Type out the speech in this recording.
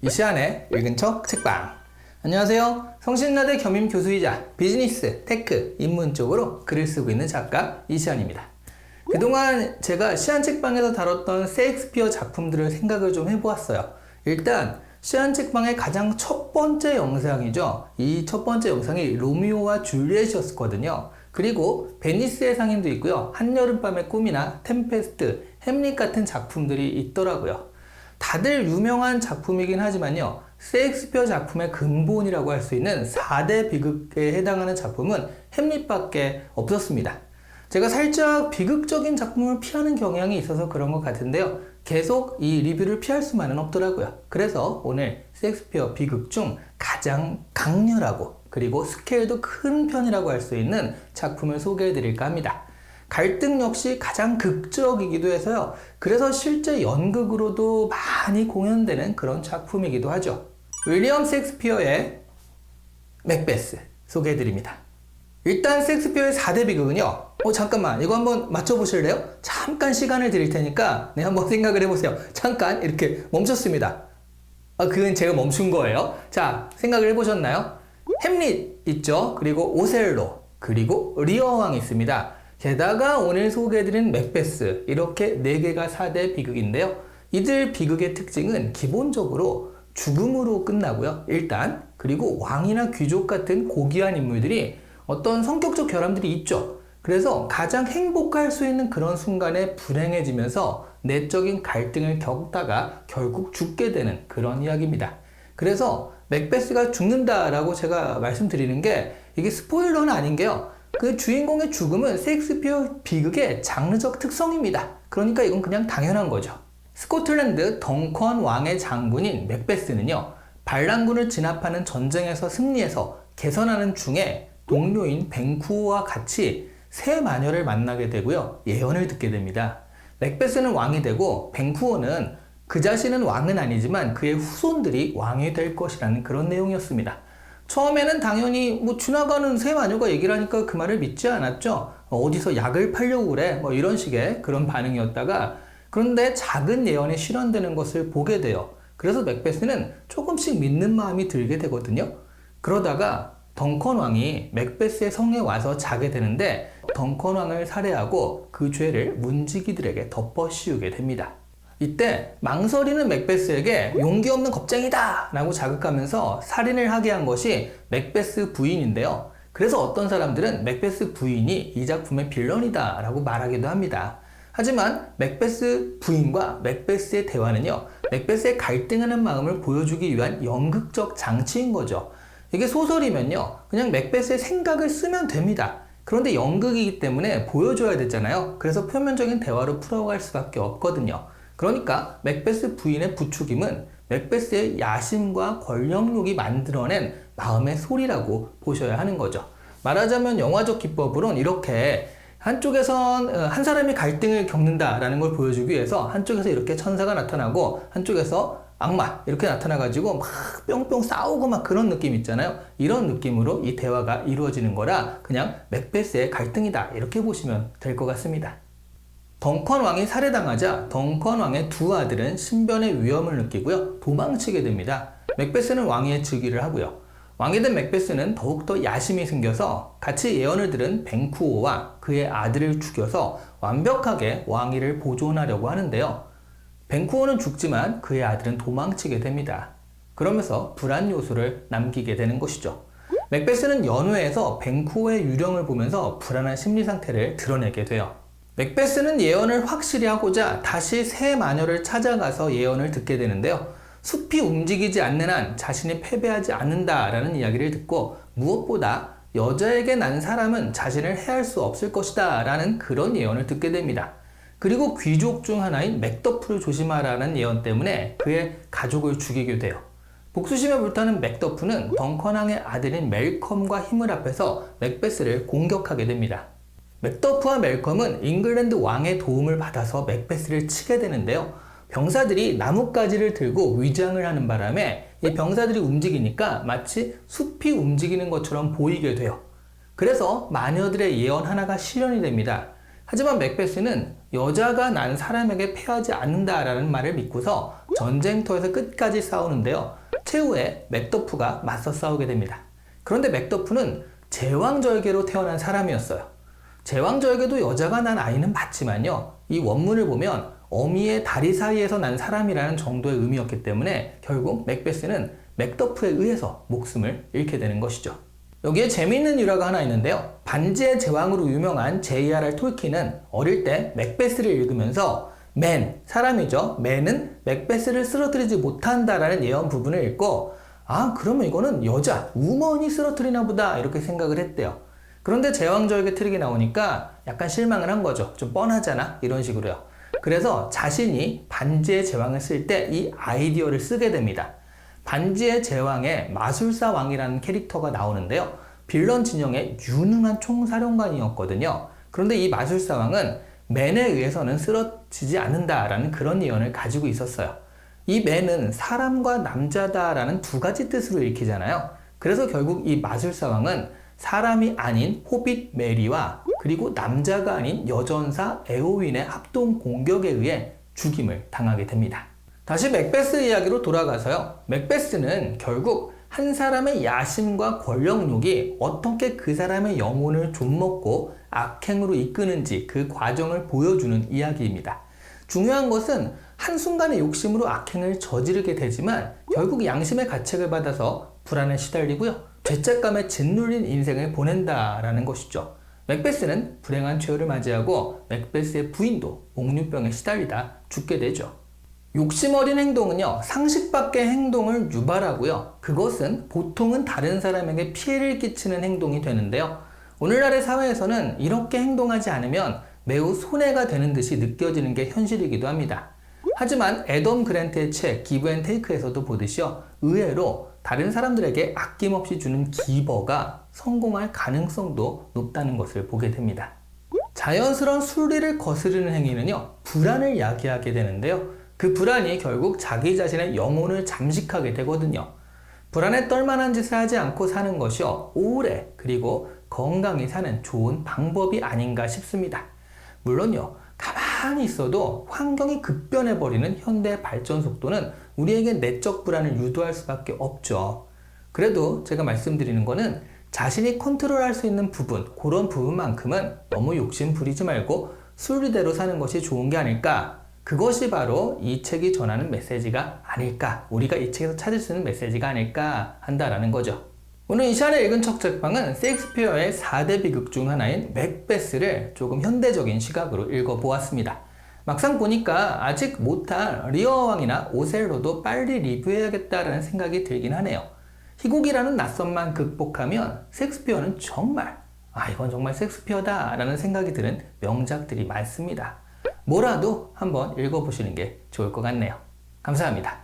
이 시간에 읽은 척 책방. 안녕하세요. 성신여대 겸임 교수이자 비즈니스, 테크, 인문 쪽으로 글을 쓰고 있는 작가 이시안입니다. 그동안 제가 시안 책방에서 다뤘던 셰익스피어 작품들을 생각을 좀 해보았어요. 일단 시안 책방의 가장 첫 번째 영상이죠. 이 첫 번째 영상이 로미오와 줄리엣이었거든요. 그리고 베니스의 상인도 있고요. 한여름밤의 꿈이나 템페스트, 햄릿 같은 작품들이 있더라고요. 다들 유명한 작품이긴 하지만요. 셰익스피어 작품의 근본이라고 할 수 있는 4대 비극에 해당하는 작품은 햄릿밖에 없었습니다. 제가 살짝 비극적인 작품을 피하는 경향이 있어서 그런 것 같은데요. 계속 이 리뷰를 피할 수만은 없더라고요. 그래서 오늘 셰익스피어 비극 중 가장 강렬하고 그리고 스케일도 큰 편이라고 할 수 있는 작품을 소개해 드릴까 합니다. 갈등 역시 가장 극적이기도 해서요. 그래서 실제 연극으로도 많이 공연되는 그런 작품이기도 하죠. 윌리엄 셰익스피어의 맥베스 소개해 드립니다. 일단 셰익스피어의 4대 비극은요. 잠깐만 이거 한번 맞춰보실래요? 잠깐 시간을 드릴 테니까 한번 생각을 해보세요. 잠깐 이렇게 멈췄습니다. 그건 제가 멈춘 거예요. 자, 생각을 해보셨나요? 햄릿 있죠. 그리고 오셀로, 그리고 리어왕이 있습니다. 게다가 오늘 소개해드린 맥베스, 이렇게 4개가 4대 비극인데요. 이들 비극의 특징은 기본적으로 죽음으로 끝나고요. 일단 그리고 왕이나 귀족 같은 고귀한 인물들이 어떤 성격적 결함들이 있죠. 그래서 가장 행복할 수 있는 그런 순간에 불행해지면서 내적인 갈등을 겪다가 결국 죽게 되는 그런 이야기입니다. 그래서 맥베스가 죽는다라고 제가 말씀드리는 게 이게 스포일러는 아닌 게요. 그 주인공의 죽음은 셰익스피어 비극의 장르적 특성입니다. 그러니까 이건 그냥 당연한 거죠. 스코틀랜드 덩컨 왕의 장군인 맥베스는요. 반란군을 진압하는 전쟁에서 승리해서 개선하는 중에 동료인 뱅쿠어와 같이 새 마녀를 만나게 되고요. 예언을 듣게 됩니다. 맥베스는 왕이 되고 뱅쿠어는 그 자신은 왕은 아니지만 그의 후손들이 왕이 될 것이라는 그런 내용이었습니다. 처음에는 당연히 지나가는 새 마녀가 얘기를 하니까 그 말을 믿지 않았죠. 어디서 약을 팔려고 그래 이런 식의 그런 반응이었다가 그런데 작은 예언이 실현되는 것을 보게 돼요. 그래서 맥베스는 조금씩 믿는 마음이 들게 되거든요. 그러다가 덩컨 왕이 맥베스의 성에 와서 자게 되는데 덩컨 왕을 살해하고 그 죄를 문지기들에게 덮어 씌우게 됩니다. 이때 망설이는 맥베스에게 용기 없는 겁쟁이다 라고 자극하면서 살인을 하게 한 것이 맥베스 부인인데요. 그래서 어떤 사람들은 맥베스 부인이 이 작품의 빌런이다 라고 말하기도 합니다. 하지만 맥베스 부인과 맥베스의 대화는요. 맥베스의 갈등하는 마음을 보여주기 위한 연극적 장치인 거죠. 이게 소설이면요. 그냥 맥베스의 생각을 쓰면 됩니다. 그런데 연극이기 때문에 보여줘야 되잖아요. 그래서 표면적인 대화로 풀어갈 수밖에 없거든요. 그러니까 맥베스 부인의 부추김은 맥베스의 야심과 권력욕이 만들어낸 마음의 소리라고 보셔야 하는 거죠. 말하자면 영화적 기법으로는 이렇게 한쪽에선 한 사람이 갈등을 겪는다라는 걸 보여주기 위해서 한쪽에서 이렇게 천사가 나타나고 한쪽에서 악마 이렇게 나타나가지고 막 뿅뿅 싸우고 막 그런 느낌 있잖아요. 이런 느낌으로 이 대화가 이루어지는 거라 그냥 맥베스의 갈등이다 이렇게 보시면 될 것 같습니다. 덩컨 왕이 살해당하자 덩컨 왕의 두 아들은 신변의 위험을 느끼고요. 도망치게 됩니다. 맥베스는 왕위에 즉위를 하고요. 왕이 된 맥베스는 더욱더 야심이 생겨서 같이 예언을 들은 뱅쿠어와 그의 아들을 죽여서 완벽하게 왕위를 보존하려고 하는데요. 뱅쿠어는 죽지만 그의 아들은 도망치게 됩니다. 그러면서 불안 요소를 남기게 되는 것이죠. 맥베스는 연회에서 뱅쿠어의 유령을 보면서 불안한 심리 상태를 드러내게 돼요. 맥베스는 예언을 확실히 하고자 다시 새 마녀를 찾아가서 예언을 듣게 되는데요. 숲이 움직이지 않는 한 자신이 패배하지 않는다라는 이야기를 듣고 무엇보다 여자에게 난 사람은 자신을 해할 수 없을 것이다 라는 그런 예언을 듣게 됩니다. 그리고 귀족 중 하나인 맥더프를 조심하라는 예언 때문에 그의 가족을 죽이게 돼요. 복수심에 불타는 맥더프는 덩컨 왕의 아들인 멜컴과 힘을 합해서 맥베스를 공격하게 됩니다. 맥더프와 멜컴은 잉글랜드 왕의 도움을 받아서 맥베스를 치게 되는데요. 병사들이 나뭇가지를 들고 위장을 하는 바람에 이 병사들이 움직이니까 마치 숲이 움직이는 것처럼 보이게 돼요. 그래서 마녀들의 예언 하나가 실현이 됩니다. 하지만 맥베스는 여자가 난 사람에게 패하지 않는다라는 말을 믿고서 전쟁터에서 끝까지 싸우는데요. 최후에 맥더프가 맞서 싸우게 됩니다. 그런데 맥더프는 제왕절개로 태어난 사람이었어요. 제왕절개도 여자가 난 아이는 맞지만요. 이 원문을 보면 어미의 다리 사이에서 난 사람이라는 정도의 의미였기 때문에 결국 맥베스는 맥더프에 의해서 목숨을 잃게 되는 것이죠. 여기에 재미있는 일화가 하나 있는데요. 반지의 제왕으로 유명한 J.R.R. 톨킨은 어릴 때 맥베스를 읽으면서 맨, 사람이죠. 맨은 맥베스를 쓰러뜨리지 못한다라는 예언 부분을 읽고 아, 그러면 이거는 여자, 우먼이 쓰러뜨리나 보다 이렇게 생각을 했대요. 그런데 제왕절개 트릭이 나오니까 약간 실망을 한 거죠. 좀 뻔하잖아? 이런 식으로요. 그래서 자신이 반지의 제왕을 쓸 때 이 아이디어를 쓰게 됩니다. 반지의 제왕에 마술사 왕이라는 캐릭터가 나오는데요. 빌런 진영의 유능한 총사령관이었거든요. 그런데 이 마술사 왕은 맨에 의해서는 쓰러지지 않는다라는 그런 예언을 가지고 있었어요. 이 맨은 사람과 남자다라는 두 가지 뜻으로 읽히잖아요. 그래서 결국 이 마술사 왕은 사람이 아닌 호빗 메리와 그리고 남자가 아닌 여전사 에오윈의 합동 공격에 의해 죽임을 당하게 됩니다. 다시 맥베스 이야기로 돌아가서요. 맥베스는 결국 한 사람의 야심과 권력욕이 어떻게 그 사람의 영혼을 좀먹고 악행으로 이끄는지 그 과정을 보여주는 이야기입니다. 중요한 것은 한순간의 욕심으로 악행을 저지르게 되지만 결국 양심의 가책을 받아서 불안에 시달리고요. 죄책감에 짓눌린 인생을 보낸다라는 것이죠. 맥베스는 불행한 최후를 맞이하고 맥베스의 부인도 옥류병에 시달리다 죽게 되죠. 욕심 어린 행동은요, 상식 밖의 행동을 유발하고요. 그것은 보통은 다른 사람에게 피해를 끼치는 행동이 되는데요. 오늘날의 사회에서는 이렇게 행동하지 않으면 매우 손해가 되는 듯이 느껴지는 게 현실이기도 합니다. 하지만 애덤 그랜트의 책 기브 앤 테이크에서도 보듯이요, 의외로 다른 사람들에게 아낌없이 주는 기버가 성공할 가능성도 높다는 것을 보게 됩니다. 자연스러운 순리를 거스르는 행위는요, 불안을 야기하게 되는데요. 그 불안이 결국 자기 자신의 영혼을 잠식하게 되거든요. 불안에 떨만한 짓을 하지 않고 사는 것이요, 오래 그리고 건강히 사는 좋은 방법이 아닌가 싶습니다. 물론요, 가만히 있어도 환경이 급변해버리는 현대 발전 속도는 우리에게 내적 불안을 유도할 수밖에 없죠. 그래도 제가 말씀드리는 거는 자신이 컨트롤할 수 있는 부분, 그런 부분만큼은 너무 욕심 부리지 말고 순리대로 사는 것이 좋은 게 아닐까. 그것이 바로 이 책이 전하는 메시지가 아닐까, 우리가 이 책에서 찾을 수 있는 메시지가 아닐까 한다라는 거죠. 오늘 이 시간에 읽은 첫 책방은 셰익스피어의 4대 비극 중 하나인 맥베스를 조금 현대적인 시각으로 읽어보았습니다. 막상 보니까 아직 못할 리어 왕이나 오셀로도 빨리 리뷰해야겠다라는 생각이 들긴 하네요. 희곡이라는 낯선만 극복하면 셰익스피어는 정말 이건 정말 셰익스피어다 라는 생각이 드는 명작들이 많습니다. 뭐라도 한번 읽어보시는 게 좋을 것 같네요. 감사합니다.